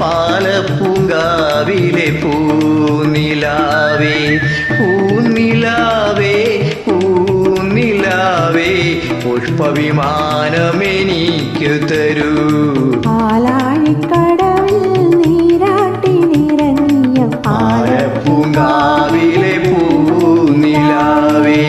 പാലപ്പൂങ്കാവിലെ പൂനിലാവേ പൂനിലാവേ പൂനിലാവേ പുഷ്പവിമാനമെനിക്കു തരൂ. പാലാഴിക്കടവിൽ നീരാട്ടിനിറങ്ങിയ പാലപ്പൂങ്കാവിലെ പൂനിലാവേ.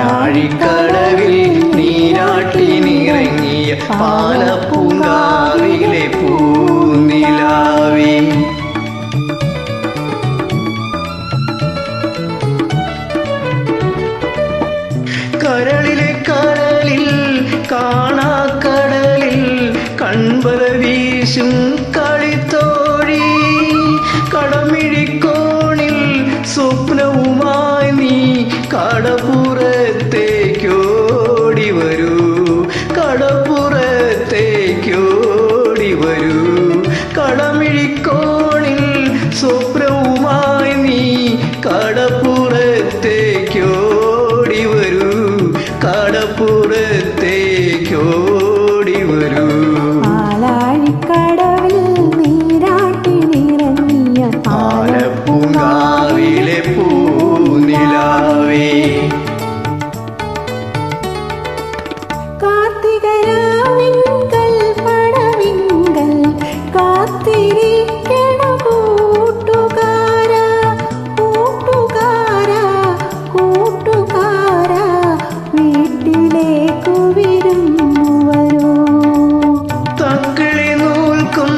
പാലാഴിക്കടവിൽ നീരാട്ടിനിറങ്ങിയ പാലപ്പൂങ്കാവിലെ പൂനിലാവേ. കരളിലെ കടലിൽ കാണാക്കടലിൽ കൺവല വീശും കളിത്തോഴി കടമിഴിക്കോണിൽ സ്വപ്നവുമായി നീ കടപ്പുറത്തേക്കോടി വരൂ കടപ്പുറത്തേക്കോടി വരൂ. കടമിഴിക്കോണിൽ സ്വപ്നവുമായി നീ കടപ്പുറത്തേക്കോടി വരൂ കടപ്പുറത്തേക്കോടി വരൂ. പാലാഴിക്കടവിൽ നീരാട്ടിനിറങ്ങിയ പാലപ്പൂങ്കാവിലെ പൂനിലാവേ. കാർത്തികരാവിങ്കൽ പടവിങ്കൽ കാത്തിരിക്കണ കൂട്ടുകാരാ കൂട്ടുകാരാ കൂട്ടുകാരാ വീട്ടിലേക്കു വിരുന്നു വരൂ. തക്കിളി നൂൽക്കും